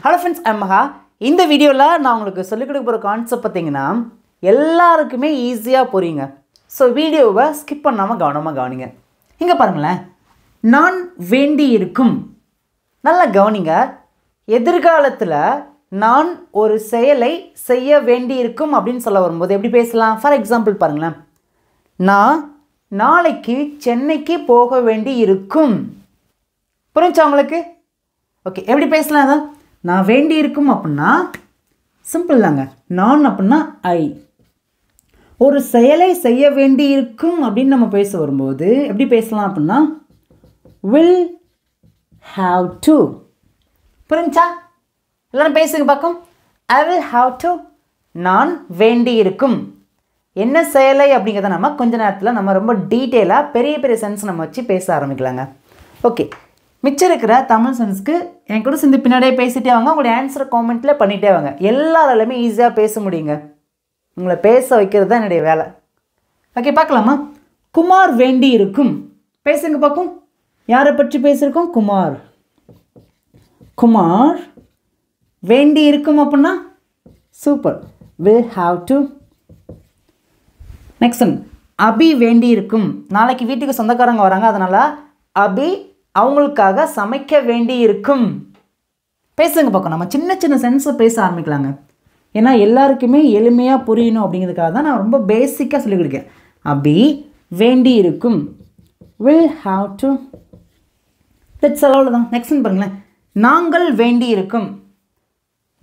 Hello friends, I'm Maha. இந்த வீடியோல நான் உங்களுக்கு சொல்லிக் கொடுக்க போற கான்செப்ட் பாத்தீங்கன்னா எல்லாருக்குமே ஈஸியா புரியுங்க. சோ வீடியோவை ஸ்கிப் பண்ணாம கவனமா கவனிங்க. இங்க பாருங்களேன். நான் வேண்டி இருக்கும். நல்லா கவனிங்க. எதிர்காலத்துல நான் ஒரு செயலை செய்ய வேண்டி இருக்கும் அப்படினு சொல்ல வரும்போது எப்படி பேசலாம்? ஃபார் எக்ஸாம்பிள் பாருங்களேன். நான் நாளைக்கு சென்னைக்கு போக வேண்டி இருக்கும். புரியுதா உங்களுக்கு? ஓகே, எப்படி பேசலாம்? நான் வேண்டி இருக்கும் அப்படினா சிம்பிள் தாங்க. நான் அப்படினா ஐ. ஒரு செயலை செய்ய வேண்டி இருக்கும் அப்படினு நம்ம பேச வரும்போது எப்படி பேசலாம் அப்படினா will have to. புரியுதா? எல்லாரும் பேசுங்க பாக்கும். I will have to. நான் வேண்டி இருக்கும். என்ன செயலை அப்படிங்கறத நம்ம கொஞ்ச நேரத்துல நம்ம ரொம்ப டீடைலா பெரிய பெரிய சென்ஸ் நம்ம வச்சு பேச ஆரம்பிக்கலாங்க. ஓகே. மிச்சம் இருக்கிற தமிழ் சென்ஸ்க்கு என் கூட சேர்ந்து பின்னாடியே பேசிட்டே வாங்க. உங்களுடைய ஆன்சரை காமெண்ட்ல பண்ணிட்டே வாங்க. எல்லாராலுமே ஈஸியா பேச முடியுங்க. உங்களை பேச வைக்கிறது தான் என்னுடைய வேலை. ஓகே, பார்க்கலாமா? குமார் வேண்டி இருக்கும். பேசுங்க பாக்கும். யாரை பற்றி பேசியிருக்கோம்? குமார். குமார் வேண்டி இருக்கும் அப்படின்னா super. will have to. Next one. Abhi வேண்டி இருக்கும். நாளைக்கு வீட்டுக்கு சொந்தக்காரங்க வராங்க, அதனால அபி அவங்களுக்காக சமைக்க வேண்டி இருக்கும். பேசுங்க பார்க்க. நம்ம சின்ன சின்ன சென்ஸை பேச ஆரம்பிக்கலாங்க. ஏன்னா எல்லாருக்குமே எளிமையாக புரியணும் அப்படிங்கிறதுக்காக தான் நான் ரொம்ப பேசிக்காக சொல்லிக் கொடுக்கேன். அபி வேண்டி இருக்கும். will have to. தட்ஸ் அவ்வளோதான். நெக்ஸ்ட் ஒன் பாருங்களேன். நாங்கள் வேண்டி இருக்கும்.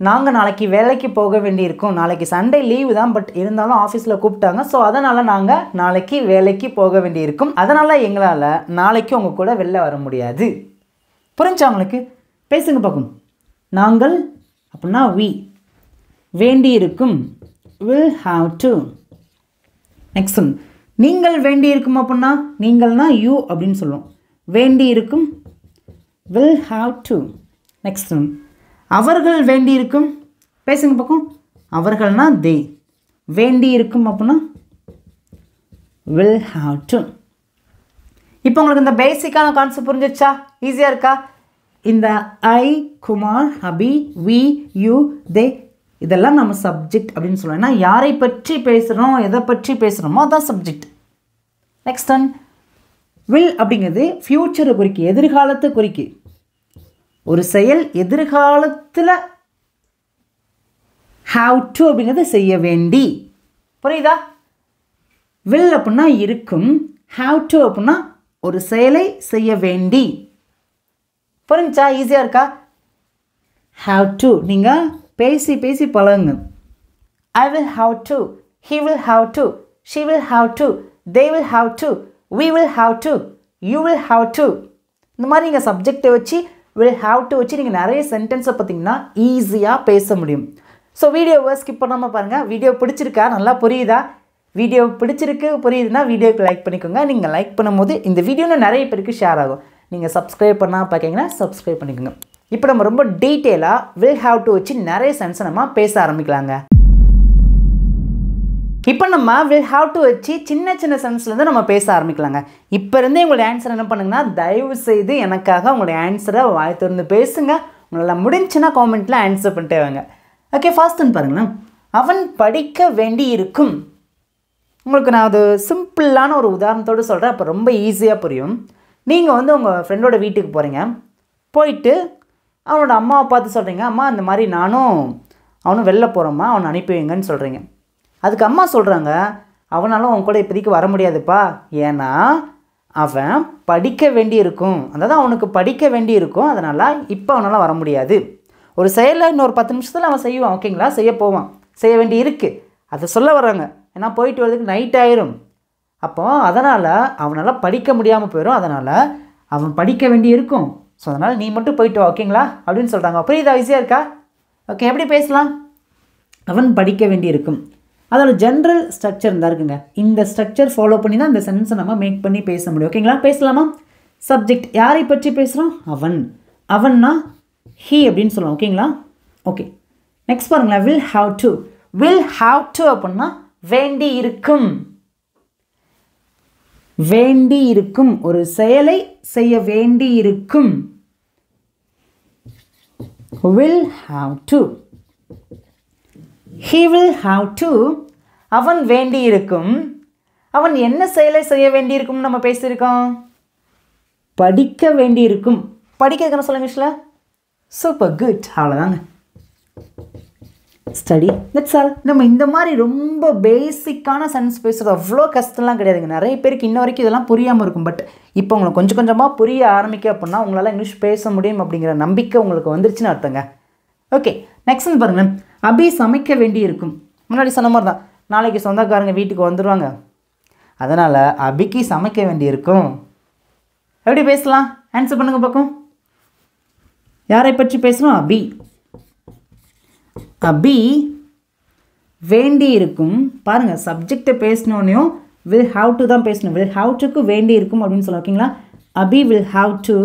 நாங்கள் நாளைக்கு வேலைக்கு போக வேண்டி இருக்கும். நாளைக்கு சண்டே லீவு தான், பட் இருந்தாலும் ஆஃபீஸில் கூப்பிட்டாங்க. ஸோ அதனால் நாங்கள் நாளைக்கு வேலைக்கு போக வேண்டி இருக்கும். அதனால் எங்களால் நாளைக்கு உங்கள் கூட வெளில வர முடியாது. புரிஞ்சா உங்களுக்கு? பேசுங்க பார்க்கும். நாங்கள் அப்படின்னா we. வேண்டி இருக்கும். will have to. Next one. நீங்கள் வேண்டி இருக்கும் அப்படின்னா நீங்கள்னா you அப்படின்னு சொல்லுவோம். வேண்டி இருக்கும். will have to. Next one. அவர்கள் வேண்டி இருக்கும். பேசுங்க பார்க்கும். அவர்கள்னா they. வேண்டி இருக்கும் அப்படின்னா will have to. இப்போ உங்களுக்கு இந்த பேசிக்கான கான்செப்ட் புரிஞ்சிருச்சா? ஈஸியாக இருக்கா? இந்த ஐ, குமார், அபி, we, you, they இதெல்லாம் நம்ம சப்ஜெக்ட் அப்படின்னு சொல்லுவோம். ஏன்னா யாரை பற்றி பேசுகிறோம், எதை பற்றி பேசுகிறோமோ அதான் சப்ஜெக்ட். Next one. will அப்படிங்கிறது ஃப்யூச்சரை குறிக்கி, எதிர்காலத்தை குறிக்கி. ஒரு செயல் எதிர்காலத்தில் have to அப்படிங்கிறது செய்ய வேண்டி. புரியுதா? will அப்படின்னா இருக்கும். have to அப்படின்னா ஒரு செயலை செய்ய வேண்டி. புரிஞ்சா? ஈஸியாக இருக்கா? have to. நீங்கள் பேசி பேசி பழகுங்க. I will have to. He will have to. She will have to. They will have to. We will have to. You will have to. இந்த மாதிரி நீங்கள் சப்ஜெக்டை வச்சு will have to வச்சு நீங்கள் நிறைய சென்டென்ஸை பார்த்தீங்கன்னா ஈஸியாக பேச முடியும். ஸோ வீடியோவை ஸ்கிப் பண்ணாமல் பாருங்கள். வீடியோ பிடிச்சிருக்கா? நல்லா புரியுதா? வீடியோ பிடிச்சிருக்கு புரியுதுன்னா வீடியோக்கு லைக் பண்ணிக்கோங்க. நீங்கள் லைக் பண்ணும்போது இந்த வீடியோவில் நிறைய பேருக்கு ஷேர் ஆகும். நீங்கள் சப்ஸ்கிரைப் பண்ணால் பார்க்கிங்கன்னா சப்ஸ்கிரைப் பண்ணிக்கோங்க. இப்போ நம்ம ரொம்ப டீட்டெயிலாக will have to வச்சு நிறைய சென்ஸை நம்ம பேச ஆரம்பிக்கலாங்க. இப்போ நம்ம will have to வச்சு சின்ன சின்ன சென்ஸ்லேருந்து நம்ம பேச ஆரம்பிக்கலாங்க. இப்போ இருந்தே உங்களுடைய ஆன்சர் என்ன பண்ணுங்கன்னா தயவு செய்து எனக்காக உங்களுடைய ஆன்சரை வாய் திறந்து பேசுங்க. உங்களால் முடிஞ்சுன்னா காமெண்ட்டில் ஆன்சர் பண்ணிட்டே வாங்க. ஓகே, ஃபர்ஸ்ட்னு பாருங்களேன். அவன் படிக்க வேண்டி இருக்கும். உங்களுக்கு நான் அது சிம்பிளான ஒரு உதாரணத்தோடு சொல்கிறேன். அப்போ ரொம்ப ஈஸியாக புரியும். நீங்கள் உங்கள் ஃப்ரெண்டோட வீட்டுக்கு போகிறீங்க. போயிட்டு அவனோட அம்மாவை பார்த்து சொல்கிறீங்க, அம்மா இந்த மாதிரி அவனும் வெளில போகிறோம்மா, அவனை அனுப்பி வைங்கன்னு சொல்கிறீங்க. அதுக்கு அம்மா சொல்கிறாங்க, அவனாலும் அவன் கூட இப்போதைக்கு வர முடியாதுப்பா, ஏன்னா அவன் படிக்க வேண்டி இருக்கும். அதாவது அவனுக்கு படிக்க வேண்டி இருக்கும், அதனால் இப்போ அவனால் வர முடியாது. ஒரு செயலை இன்னொரு 10 நிமிஷத்தில் அவன் செய்வான், ஓகேங்களா? செய்ய போவான், செய்ய வேண்டி இருக்குது, அதை சொல்ல வர்றாங்க. ஏன்னா போயிட்டு வரதுக்கு நைட் ஆயிரும். அப்போது அதனால் அவனால் படிக்க முடியாமல் போயிடும். அதனால் அவன் படிக்க வேண்டி இருக்கும். ஸோ அதனால் நீ மட்டும் போயிட்டு வா, ஓகேங்களா அப்படின்னு சொல்கிறாங்க. புரியுதா? ஈஸியாக இருக்கா? ஓகே, எப்படி பேசலாம்? அவன் படிக்க வேண்டி இருக்கும். அதோட ஜென்ரல் ஸ்ட்ரக்சர் இருந்தால் இருக்குங்க. இந்த ஸ்ட்ரக்சர் ஃபாலோ பண்ணி தான் இந்த சென்ஸை நம்ம மேக் பண்ணி பேச முடியும். ஓகேங்களா? பேசலாமா? சப்ஜெக்ட் யாரை பற்றி பேசுகிறோம்? அவன். அவன்னா ஹீ அப்படின்னு சொல்லுவோம். ஓகேங்களா? ஓகே, நெக்ஸ்ட் பாருங்களேன். will have to. will have to அப்படின்னா வேண்டி இருக்கும். வேண்டி இருக்கும். ஒரு செயலை செய்ய வேண்டி இருக்கும். will have to. He will have to. அவன் வேண்டி இருக்கும். அவன் என்ன செயலை செய்ய வேண்டி இருக்கும் நம்ம பேசியிருக்கோம்? படிக்க வேண்டி இருக்கும். படிக்க சொல்லுங்க இங்கிலீஷில். Super good. அவ்வளோதாங்க. Study, that's all. நம்ம இந்த மாதிரி ரொம்ப பேசிக்கான சென்ஸ் பேசுகிறது அவ்வளோ கஷ்டம்லாம் கிடையாதுங்க. நிறைய பேருக்கு இன்ன வரைக்கும் இதெல்லாம் புரியாமல் இருக்கும். பட் இப்போ உங்களுக்கு கொஞ்சம் கொஞ்சமாக புரிய ஆரம்பிக்க அப்படின்னா உங்களால் இங்கிலீஷ் பேச முடியும் அப்படிங்கிற நம்பிக்கை உங்களுக்கு வந்துருச்சுன்னு அர்த்தங்க. ஓகே, நெக்ஸ்ட் பாருங்கள். அபி சமைக்க வேண்டி இருக்கும். முன்னாடி சொன்ன மாதிரி தான், நாளைக்கு சொந்தக்காரங்க வீட்டுக்கு வந்துடுவாங்க, அதனால் அபிக்கு சமைக்க வேண்டி இருக்கும். எப்படி பேசலாம்? ஆன்சர் பண்ணுங்க பார்க்கும். யாரை பற்றி பேசணும்? அபி. அபி வேண்டி இருக்கும். பாருங்கள், சப்ஜெக்டை பேசினோன்னையும் வில் ஹாவ் டு தான் பேசணும். வில் ஹாவ் டுக்கு வேண்டி இருக்கும் அப்படின்னு சொல்ல, ஓகேங்களா? அபி வில் ஹாவ் டு.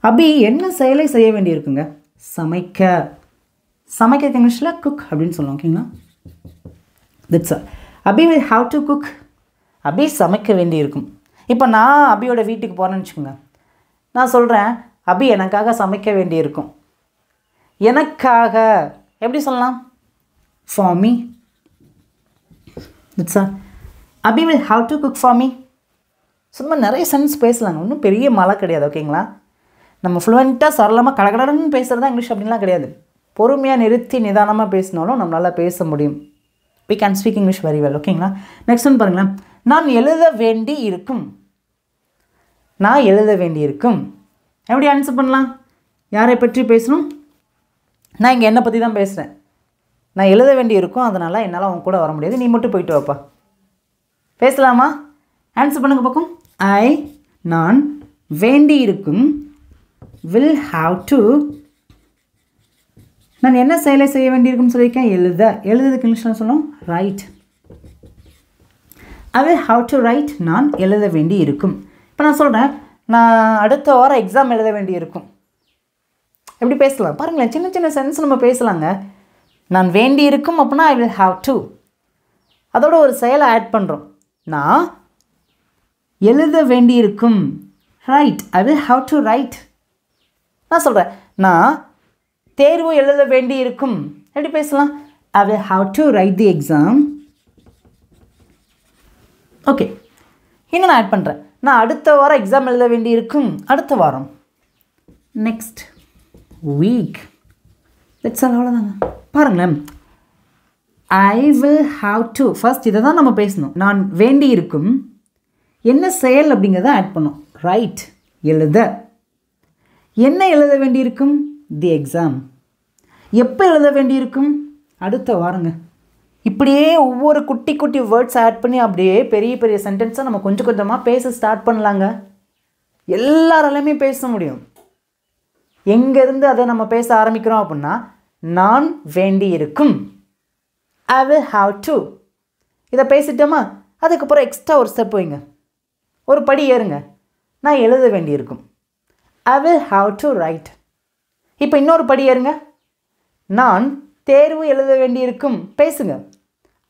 அபி என்ன செயலை செய்ய வேண்டி இருக்குங்க? சமைக்க. சமைக்க இங்கிலீஷில் குக் அப்படின்னு சொல்லுவோம், ஓகேங்களா? That's all. Abhi will have to cook. Abhi சமைக்க வேண்டி இருக்கும். இப்போ நான் அபியோட வீட்டுக்கு போகிறேன்னு வச்சுக்கோங்க. நான் சொல்கிறேன், அபி எனக்காக சமைக்க வேண்டி இருக்கும். எனக்காக எப்படி சொல்லலாம்? For me. That's all. Abhi will have to cook for me. சும்மா நிறைய சென்ஸ் பேசலாங்க, ஒன்றும் பெரிய மழை கிடையாது, ஓகேங்களா? நம்ம ஃப்ளூவெண்ட்டாக சரளமாக கடகடன்னு பேசுகிறது தான் இங்கிலீஷ் அப்படின்லாம் கிடையாது. பொறுமையாக நிறுத்தி நிதானமாக பேசினாலும் நம்மளால் பேச முடியும். we can speak English very well, ஓகேங்களா? நெக்ஸ்ட் ஒன்று பாருங்களேன். நான் எழுத வேண்டி இருக்கும். நான் எழுத வேண்டி இருக்கும். எப்படி ஆன்சர் பண்ணலாம்? யாரை பற்றி பேசணும்? நான் இங்கே என்னை பற்றி தான் பேசுகிறேன். நான் எழுத வேண்டி இருக்கும், அதனால் என்னால் அவங்க கூட வர முடியாது, நீ மட்டும் போயிட்டு வாப்பா. பேசலாமா? ஆன்சர் பண்ணுங்க பார்க்கும். நான் வேண்டி இருக்கும். will have to. நான் என்ன செயலை செய்ய வேண்டியிருக்குன்னு சொல்லியிருக்கேன்? எழுத. எழுதுறதுக்கு இங்கிலீஷில் சொல்லணும் right. I will have to write. நான் எழுத வேண்டி இருக்கும். இப்போ நான் சொல்கிறேன், நான் அடுத்த வாரம் எக்ஸாம் எழுத வேண்டி இருக்கும். எப்படி பேசலாம் பாருங்களேன், சின்ன சின்ன சென்ஸ் நம்ம பேசலாங்க. நான் வேண்டி இருக்கும் அப்படின்னா I will have to. அதோட ஒரு செயலை ஆட் பண்ணுறோம். நான் எழுத வேண்டி இருக்கும். Right. I will have to write. நான் சொல்கிறேன், நான் தேர்வு எழுத வேண்டி இருக்கும். எப்படி பேசலாம்? I will have to write the exam. Okay, இன்னும் நான் ஆட் பண்ணுறேன். நான் அடுத்த வாரம் எக்ஸாம் எழுத வேண்டி இருக்கும். அடுத்த வாரம், நெக்ஸ்ட் வீக். That's all. அவ்வளோதாங்க. பாருங்களேன், I will have to. First இதை தான் நம்ம பேசணும். நான் வேண்டி இருக்கும். என்ன செயல் அப்படிங்கிறத ஆட் பண்ணோம். ரைட். எழுத. என்ன எழுத வேண்டியிருக்கும்? தி எக்ஸாம். எப்போ எழுத வேண்டியிருக்கும்? அடுத்த வாரங்க. இப்படியே ஒவ்வொரு குட்டி குட்டி வேர்ட்ஸ் ஆட் பண்ணி அப்படியே பெரிய பெரிய சென்டென்ஸை நம்ம கொஞ்சம் கொஞ்சமாக பேச ஸ்டார்ட் பண்ணலாங்க. எல்லாராலையுமே பேச முடியும். எங்கேருந்து அதை நம்ம பேச ஆரம்பிக்கிறோம் அப்படின்னா, நான் வேண்டி இருக்கும். I will have to. இதை பேசிட்டோமா, அதுக்கப்புறம் எக்ஸ்ட்ரா ஒரு ஸ்டெப் வைங்க, ஒரு படி ஏறுங்க. நான் எழுத வேண்டியிருக்கும். I will have to write. இப்போ இன்னொரு படி ஏறுங்க. நான் தேர்வு எழுத வேண்டியிருக்கும். பேசுங்க.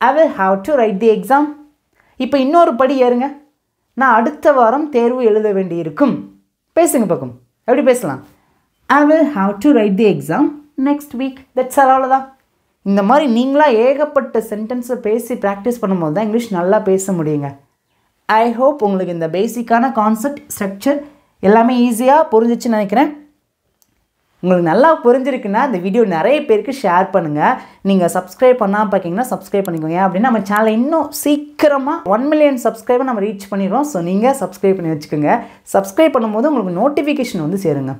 I will have to write the exam. இப்போ இன்னொரு படி ஏறுங்க. நான் அடுத்த வாரம் தேர்வு எழுத வேண்டியிருக்கும். பேசுங்க பக்கம். எப்படி பேசலாம்? I will have to write the exam next week. That's all. அவ்வளோதான். இந்த மாதிரி நீங்களாக ஏகப்பட்ட சென்டென்ஸை பேசி ப்ராக்டிஸ் பண்ணும்போது தான் இங்கிலீஷ் நல்லா பேச முடியுங்க. ஐ ஹோப் உங்களுக்கு இந்த பேசிக்கான கான்செப்ட், ஸ்ட்ரக்சர் எல்லாமே ஈஸியாக புரிஞ்சிச்சுன்னு நினைக்கிறேன். உங்களுக்கு நல்லா புரிஞ்சிருக்குன்னா இந்த வீடியோ நிறைய பேருக்கு ஷேர் பண்ணுங்கள். நீங்கள் சப்ஸ்கிரைப் பண்ணால் பார்த்தீங்கன்னா சப்ஸ்கிரைப் பண்ணிக்கோங்க. அப்படின்னா நம்ம சேனலை இன்னும் சீக்கிரமாக 1 million சப்ஸ்கிரைபர் நம்ம ரீச் பண்ணிடுவோம். ஸோ நீங்கள் சப்ஸ்கிரைப் பண்ணி வச்சுக்கோங்க. சப்ஸ்கிரைப் பண்ணும்போது உங்களுக்கு நோட்டிஃபிகேஷன் வந்து சேருங்க.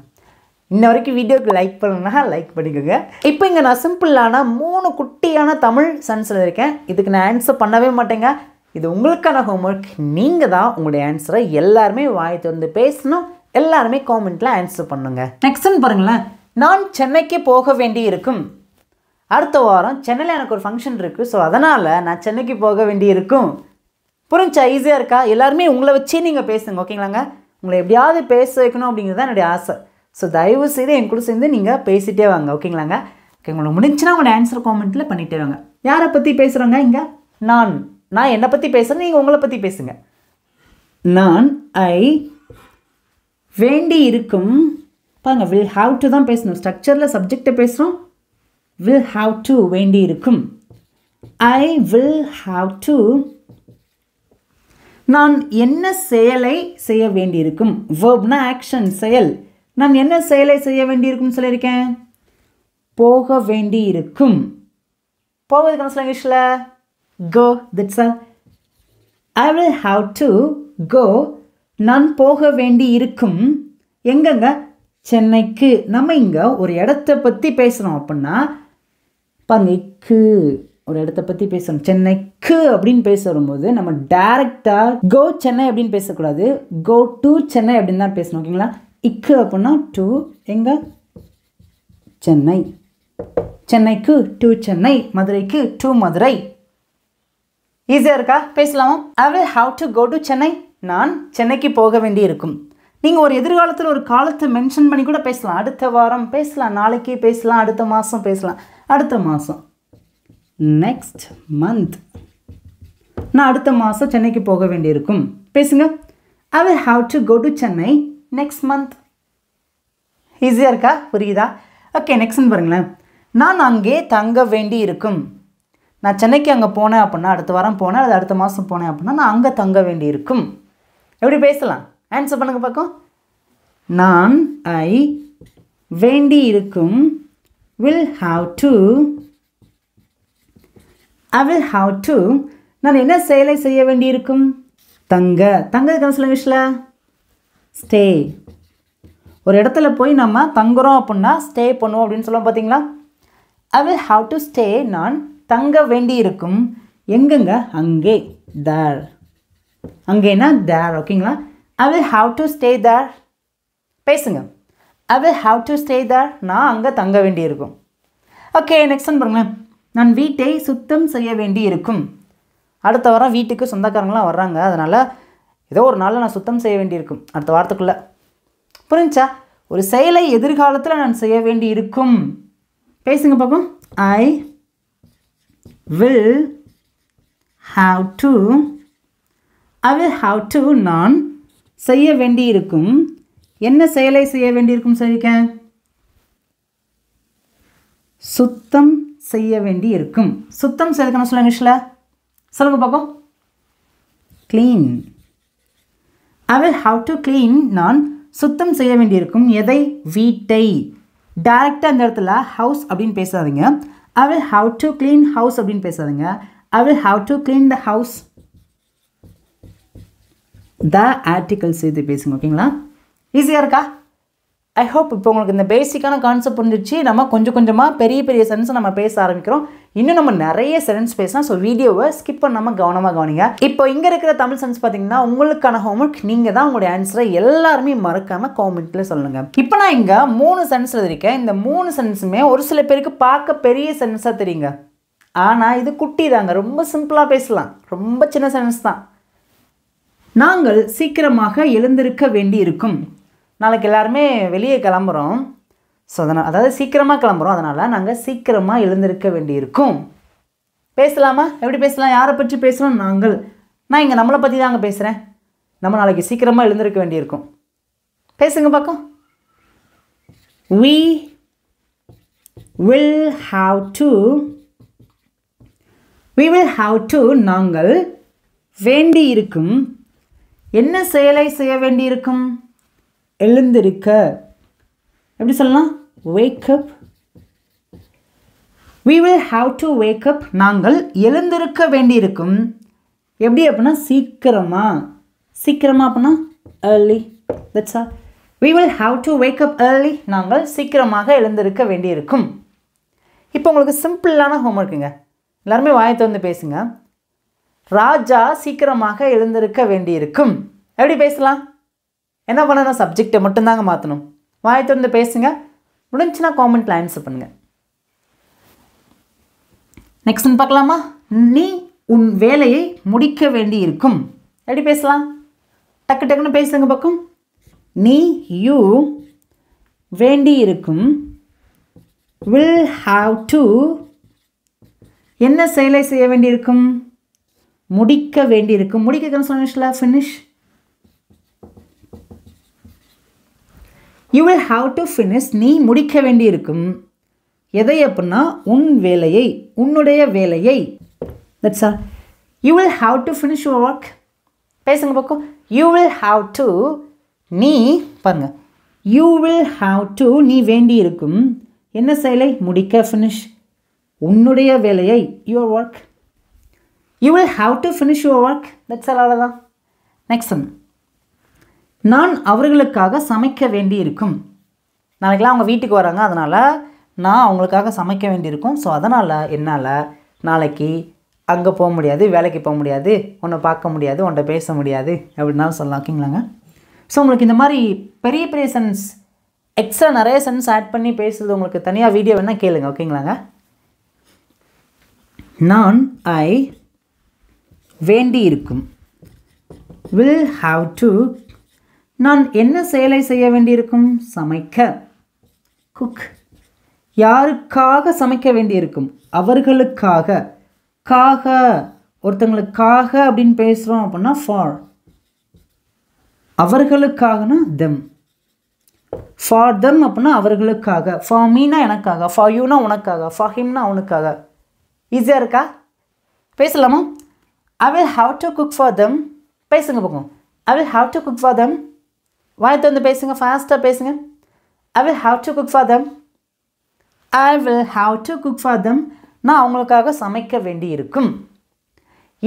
இன்ன வரைக்கும் வீடியோக்கு லைக் பண்ணணுன்னா லைக் பண்ணிக்கோங்க. இப்போ இங்கே நான் சிம்பிளான 3 குட்டியான தமிழ் சென்ஸில் இருக்கேன். இதுக்கு நான் ஆன்சர் பண்ணவே மாட்டேங்க. இது உங்களுக்கான ஹோம்ஒர்க். நீங்கள் தான் உங்களுடைய ஆன்சரை எல்லாருமே வாய் திறந்து பேசணும். எல்லாருமே காமெண்ட்டில் ஆன்சர் பண்ணுங்க. நெக்ஸ்ட்னு பாருங்களேன். நான் சென்னைக்கு போக வேண்டி இருக்கும். அடுத்த வாரம் சென்னையில் எனக்கு ஒரு ஃபங்க்ஷன் இருக்குது. ஸோ அதனால் நான் சென்னைக்கு போக வேண்டி இருக்கும். புரிஞ்சா? ஈஸியாக இருக்கா? எல்லாருமே உங்களை வச்சே நீங்கள் பேசுங்க, ஓகேங்களாங்க? உங்களை எப்படியாவது பேச வைக்கணும் அப்படிங்கிறது தான் என்னுடைய ஆசை. ஸோ தயவு செய்து என் கூட சேர்ந்து நீங்கள் பேசிகிட்டே வாங்க, ஓகேங்களாங்க? ஓகே, உங்களுக்கு முடிஞ்சுன்னா உங்களோட ஆன்சர் காமெண்ட்டில் பண்ணிகிட்டே வாங்க. யாரை பற்றி பேசுகிறோங்க இங்கே? நான் என்னை பற்றி பேசுகிறேன், நீங்கள் உங்களை பற்றி பேசுங்க. நான் வேண்டி இருக்கும். பாருங்க will have to தான் பேசணும். ஸ்ட்ரக்சரில் சப்ஜெக்டை பேசுகிறோம். will have to வேண்டி இருக்கும். I will have to நான் என்ன செயலை செய்ய வேண்டியிருக்கும். வேர்ப்னா ஆக்ஷன், செயல். நான் என்ன செயலை செய்ய வேண்டியிருக்கும்னு சொல்லியிருக்கேன். போக வேண்டியிருக்கும். போவதுக்கான சொல்ல இங்கிலீஷில் go. That's all. I will have to go. நான் போக வேண்டி இருக்கும். எங்கங்க? சென்னைக்கு. நம்ம இங்கே ஒரு இடத்த பற்றி பேசுகிறோம் அப்படின்னா பங்கைக்கு ஒரு இடத்த பற்றி பேசணும். சென்னைக்கு அப்படின்னு பேச வரும்போது நம்ம டைரெக்டாக கோ சென்னை அப்படின்னு பேசக்கூடாது. கோ டு சென்னை அப்படின்னு தான் பேசணும். ஓகேங்களா? இக்கு அப்படின்னா டு எங்கே? சென்னை. சென்னைக்கு டு சென்னை, மதுரைக்கு டு மதுரை. ஈஸியாக இருக்கா? பேசலாமா? I will have to go to Chennai. நான் சென்னைக்கு போக வேண்டி இருக்கும். நீங்கள் ஒரு எதிர்காலத்தில் ஒரு காலத்தை மென்ஷன் பண்ணி கூட பேசலாம். அடுத்த வாரம் பேசலாம், நாளைக்கு பேசலாம், அடுத்த மாதம் பேசலாம். அடுத்த மாதம் நெக்ஸ்ட் மந்த். நான் அடுத்த மாதம் சென்னைக்கு போக வேண்டியிருக்கும். பேசுங்க. I will have to go to Chennai next month. ஈஸியாக இருக்கா? புரியுதா? ஓகே, நெக்ஸ்ட்னு பாருங்களேன். நான் அங்கே தங்க வேண்டி இருக்கும். நான் சென்னைக்கு அங்கே போனேன் அப்படின்னா, அடுத்த வாரம் போனேன், அது அடுத்த மாதம் போனேன் அப்படின்னா நான் அங்கே தங்க வேண்டி இருக்கும். எப்படி பேசலாம்? ஆன்சர் பண்ணுங்க பார்க்கும். நான் வேண்டி இருக்கும். will have to I will have to நான் என்ன செயலை செய்ய வேண்டியிருக்கும். தங்க. தங்கதுக்கான சொல்ல இங்கிலீஷில் ஸ்டே. ஒரு இடத்துல போய் நம்ம தங்குறோம் அப்படின்னா ஸ்டே பண்ணுவோம் அப்படின்னு சொல்லுவோம் பார்த்தீங்களா? I will have to stay. நான் தங்க வேண்டி இருக்கும். எங்கெங்க? அங்கே. there. அங்கேனா there. ஓகேங்களா? I will have to stay there. பேசுங்க. I will have to stay there. நான் அங்கே தங்க வேண்டி இருக்கும். ஓகே, நெக்ஸ்ட் ஒன் பாருங்களேன். நான் வீட்டை சுத்தம் செய்ய வேண்டி இருக்கும். அடுத்த வாரம் வீட்டுக்கு சொந்தக்காரங்களாம் வர்றாங்க, அதனால் ஏதோ ஒரு நாளில் நான் சுத்தம் செய்ய வேண்டி இருக்கும். அடுத்த வாரத்துக்குள்ளே. புரிஞ்சா? ஒரு செயலை எதிர்காலத்தில் நான் செய்ய வேண்டி இருக்கும். பேசுங்க பார்ப்போம். I will have to நான் செய்ய வேண்டி இருக்கும். என்ன செயலை செய்ய வேண்டியிருக்கும் சொல்லியிருக்கேன்? சுத்தம் செய்ய வேண்டி இருக்கும். சுத்தம் செய்யணும் சொல்ல இங்கிலீஷில் சொல்லுங்க பார்ப்போம். Clean. I will have to clean. நான் சுத்தம் செய்ய வேண்டியிருக்கும். எதை? வீட்டை. டைரெக்டாக இந்த இடத்துல ஹவுஸ் அப்படின்னு பேசாதீங்க. I will have to clean house அப்படின்னு பேசாதீங்க. I will have to clean the house. the articles இது பேசுங்க. ஓகேங்களா? ஈஸியாக இருக்கா? ஐ ஹோப் இப்போ உங்களுக்கு இந்த பேசிக்கான கான்செப்ட் புரிஞ்சிச்சு. நம்ம கொஞ்சம் கொஞ்சமாக பெரிய பெரிய சென்ஸை நம்ம பேச ஆரம்பிக்கிறோம். இன்னும் நம்ம நிறைய சென்ஸ் பேசலாம். ஸோ வீடியோவை ஸ்கிப் பண்ணாமல் கவனமாக கவனிங்க. இப்போ இங்கே இருக்கிற தமிழ் சென்ஸ் பார்த்தீங்கன்னா உங்களுக்கான ஹோம்ஒர்க். நீங்கள் தான் உங்களுடைய ஆன்சரை எல்லாருமே மறக்காமல் காமெண்ட்டில் சொல்லுங்கள். இப்போ நான் இங்கே 3 சென்ஸ் எழுதிருக்கேன். இந்த 3 சென்ஸுமே ஒரு சில பேருக்கு பார்க்க பெரிய சென்ஸாக தெரியுங்க. ஆனால் இது குட்டி தாங்க. ரொம்ப சிம்பிளாக பேசலாம். ரொம்ப சின்ன சென்ஸ் தான். நாங்கள் சீக்கிரமாக எழுந்திருக்க வேண்டி இருக்கும். நாளைக்கு எல்லாருமே வெளியே கிளம்புறோம். ஸோ அதனால் அதாவது சீக்கிரமாக கிளம்புறோம், அதனால் நாங்கள் சீக்கிரமாக எழுந்திருக்க வேண்டி இருக்கும். பேசலாமா? எப்படி பேசலாம்? யாரை பற்றி பேசுகிறோம்? நாங்கள். நான் இங்கே நம்மளை பற்றி தாங்க பேசுகிறேன். நம்ம நாளைக்கு சீக்கிரமாக எழுந்திருக்க வேண்டியிருக்கும். பேசுங்க பார்க்கும். We will have to நாங்கள் வேண்டி இருக்கும். என்ன செயலை செய்ய வேண்டி இருக்கும்? எழுந்திருக்க. எப்படி சொல்லலாம்? wake up. we will have to wake up. நாங்கள் எழுந்திருக்க வேண்டி இருக்கும். எப்படி அப்படின்னா சீக்கிரமா. சீக்கிரமா அப்படின்னா early. that's all. we will have to wake up early. நாங்கள் சீக்கிரமாக எழுந்திருக்க வேண்டி இருக்கும். இப்போ உங்களுக்கு சிம்பிளான ஹோம்ஒர்க்குங்க. எல்லாருமே வாயை திறந்து பேசுங்க. ராஜா சீக்கிரமாக எழுந்திருக்க வேண்டியிருக்கும். எப்படி பேசலாம்? என்ன பண்ணணும்? சப்ஜெக்டை மட்டும்தாங்க மாற்றணும். வாயை திறந்து பேசுங்க. முடிஞ்சுன்னா காமெண்ட்டில் ஆன்சர் பண்ணுங்கள். நெக்ஸ்ட் பார்க்கலாமா? நீ உன் வேலையை முடிக்க வேண்டி இருக்கும். எப்படி பேசலாம்? டக்கு டக்குன்னு பேசுங்க பக்கம். நீ யூ வேண்டி இருக்கும். will have to என்ன செயலை செய்ய வேண்டியிருக்கும்? முடிக்க வேண்டியிருக்கும். முடிக்க சொன்ன finish. You will have to finish, நீ முடிக்க வேண்டியிருக்கும். எதை அப்படின்னா உன் வேலையை, உன்னுடைய வேலையை. That's all. You will have to finish your work. பேசுங்க பக்கம். யூ வில் ஹாவ் டு, நீ பாருங்க, யூ வில் ஹாவ் டு நீ வேண்டி இருக்கும். என்ன செயலை? முடிக்க, ஃபினிஷ். உன்னுடைய வேலையை, your work. You will have to finish your work. That's all, அவ்வளோதான். நெக்ஸ்ட் ஒன், நான் அவர்களுக்காக சமைக்க வேண்டி இருக்கும். நாளைக்கெல்லாம் அவங்க வீட்டுக்கு வராங்க, அதனால் நான் அவங்களுக்காக சமைக்க வேண்டியிருக்கும். ஸோ அதனால் என்னால் நாளைக்கு அங்கே போக முடியாது, வேலைக்கு போக முடியாது, உன்னை பார்க்க முடியாது, உன்கிட்ட பேச முடியாது அப்படின்னாலும் சொல்லலாம். ஓகேங்களாங்க? ஸோ உங்களுக்கு இந்த மாதிரி பெரிய பெரிய சென்ஸ், எக்ஸ்ட்ரா நிறைய சென்ஸ் ஆட் பண்ணி பேசுகிறது உங்களுக்கு தனியாக வீடியோ வேணால் கேளுங்க. ஓகேங்களாங்க? நான் ஐ வேண்டி இருக்கும். வில் ஹாவ் டு, நான் என்ன செயலை செய்ய வேண்டியிருக்கும்? சமைக்க, குக். யாருக்காக சமைக்க வேண்டியிருக்கும்? அவர்களுக்காக. காக, ஒருத்தங்களுக்காக அப்படின்னு பேசுகிறோம் அப்படின்னா ஃபார். அவர்களுக்காகனா தெம். ஃபார் தெம் அப்படின்னா அவர்களுக்காக. ஃபார் மீனா எனக்காக, ஃபார் யூனா உனக்காக, ஃபார் ஹிம்னா அவனுக்காக. ஈஸியாக இருக்கா? பேசலாமா? I will have to cook for them. பேசுங்க பக்கம். I will have to cook for them. வாய்த்து வந்து பேசுங்க, ஃபாஸ்ட்டாக பேசுங்க. I will have to cook for them. I will have to cook for them. நான் அவங்களுக்காக சமைக்க வேண்டி இருக்கும்.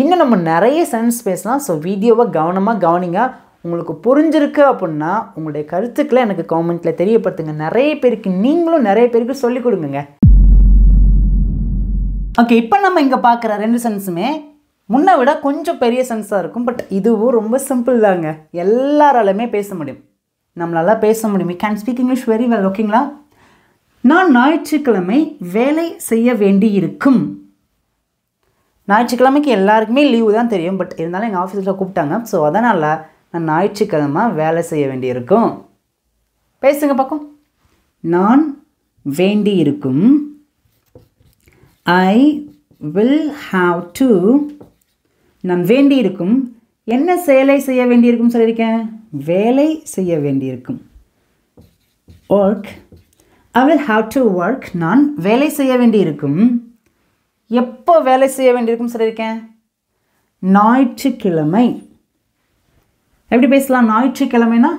இன்னும் நம்ம நிறைய சென்ஸ் பேசலாம். ஸோ வீடியோவை கவனமாக கவனிங்க. உங்களுக்கு புரிஞ்சிருக்கு அப்படின்னா உங்களுடைய கருத்துக்களை எனக்கு காமெண்ட்டில் தெரியப்படுத்துங்க. நிறைய பேருக்கு, நீங்களும் நிறைய பேருக்கு சொல்லிக் கொடுங்க. ஓகே, இப்போ நம்ம இங்கே பார்க்குற ரெண்டு சென்ஸுமே முன்னை விட கொஞ்சம் பெரிய சென்ஸாக இருக்கும். பட் இதுவும் ரொம்ப சிம்பிள் தாங்க. எல்லாராலுமே பேச முடியும், நம்மளால பேச முடியும். We can speak English very well. ஓகேங்களா? நான் ஞாயிற்றுக்கிழமை வேலை செய்ய வேண்டி இருக்கும். ஞாயிற்றுக்கிழமைக்கு எல்லாருக்குமே லீவு தான் தெரியும். பட் இருந்தாலும் எங்கள் ஆஃபீஸில் கூப்பிட்டாங்க. ஸோ அதனால் நான் ஞாயிற்றுக்கிழமை வேலை செய்ய வேண்டியிருக்கும். பேசுங்க பக்கம். நான் வேண்டி இருக்கும். ஐ வில் ஹாவ் டு, நான் வேண்டி இருக்கும். என்ன செயலை செய்ய வேண்டியிருக்கும் சொல்லியிருக்கேன்? வேலை செய்ய வேண்டியிருக்கும். Work. I will have to work. நான் வேலை செய்ய வேண்டியிருக்கும். எப்போ வேலை செய்ய வேண்டியிருக்கும் சொல்லியிருக்கேன்? ஞாயிற்றுக்கிழமை. எப்படி பேசலாம்? ஞாயிற்றுக்கிழமைனா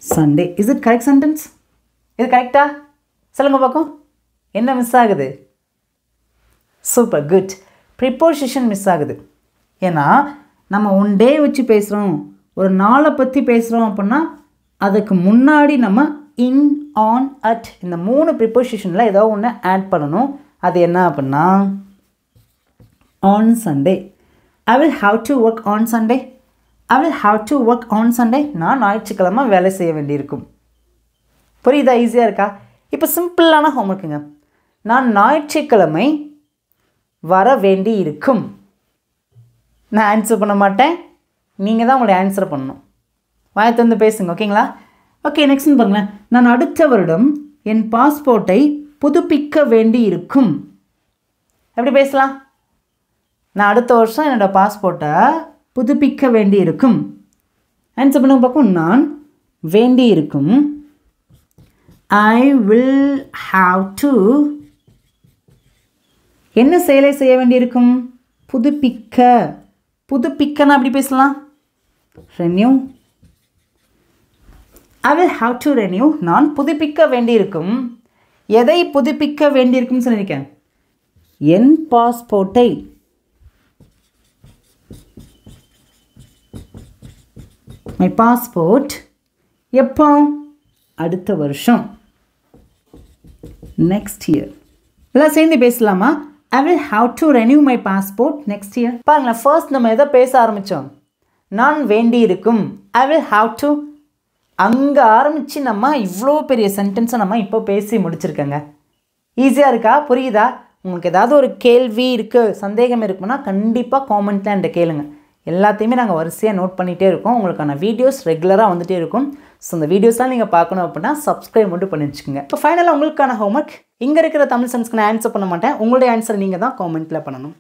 Sunday. Is it correct sentence? இது கரெக்டா? சொல்லுங்க பார்க்கும். என்ன மிஸ் ஆகுது? Super, good. ப்ரிப்போசிஷன் மிஸ் ஆகுது. ஏன்னா நம்ம ஒன் டே வச்சு பேசுகிறோம், ஒரு நாளை பற்றி பேசுகிறோம் அப்படின்னா அதுக்கு முன்னாடி நம்ம இன், ஆன், அட் இந்த 3 ப்ரிப்போசிஷனில் ஏதோ ஒன்று ஆட் பண்ணணும். அது என்ன அப்படின்னா on Sunday. I will have to work on Sunday. I will have to work on Sunday. நான் ஞாயிற்றுக்கிழமை வேலை செய்ய வேண்டியிருக்கும். புரியுதா? ஈஸியாக இருக்கா? இப்போ சிம்பிளான ஹோம்ஒர்க்குங்க. நான் ஞாயிற்றுக்கிழமை வர வேண்டி இருக்கும். நான் ஆன்சர் பண்ண மாட்டேன், நீங்கள் தான் உங்களுடைய ஆன்சர் பண்ணணும். வாயத்தை வந்து பேசுங்க. ஓகேங்களா? ஓகே, நெக்ஸ்ட் பாருங்களேன். நான் அடுத்த வருடம் என் பாஸ்போர்ட்டை புதுப்பிக்க வேண்டி இருக்கும். எப்படி பேசலாம்? நான் அடுத்த வருஷம் என்னோடய பாஸ்போர்ட்டை புதுப்பிக்க வேண்டி இருக்கும். ஆன்சர் பண்ண பார்ப்போம். நான் வேண்டி இருக்கும். ஐ வில் ஹாவ் டு, என்ன செயலை செய்ய வேண்டியிருக்கும்? புதுப்பிக்க. புதுப்பிக்கன்னா அப்படி பேசலாம், renew. I will have to renew. நான் புதுப்பிக்க வேண்டியிருக்கும். எதை புதுப்பிக்க வேண்டியிருக்கும்னு சொல்லியிருக்கேன்? என் பாஸ்போர்ட்டை. My passport. எப்போ? அடுத்த வருஷம், நெக்ஸ்ட் இயர். எல்லாம் சேர்ந்து பேசலாமா? I will have to renew my passport next year. பாருங்களேன், ஃபர்ஸ்ட் நம்ம எதை பேச ஆரம்பித்தோம்? நான் வேண்டி இருக்கும். ஐ வில் ஹாவ் டு. அங்கே ஆரம்பித்து நம்ம இவ்வளோ பெரிய சென்டென்ஸை நம்ம இப்போ பேசி முடிச்சிருக்கேங்க. ஈஸியாக இருக்கா? புரியுதா? உங்களுக்கு ஏதாவது ஒரு கேள்வி இருக்குது, சந்தேகம் இருக்குன்னா கண்டிப்பாக காமெண்ட்டில் என்கிட்ட கேளுங்க. எல்லாத்தையுமே நாங்கள் வரிசையாக நோட் பண்ணிகிட்டே இருக்கோம். உங்களுக்கான வீடியோஸ் ரெகுலராக வந்துகிட்டே இருக்கும். ஸோ இந்த வீடியோஸ்லாம் நீங்கள் பார்க்கணும் அப்படின்னா சப்ஸ்கிரைப் மட்டும் பண்ணி வச்சுக்கோங்க. இப்போ ஃபைனலாக உங்களுக்கான ஹோம்ஒர்க். இங்கே இருக்கிற தமிழ் சென்ஸ்க்கு நான் ஆன்சர் பண்ண மாட்டேன், உங்களுடைய ஆன்சர் நீங்கள் தான் காமெண்ட்டில் பண்ணணும்.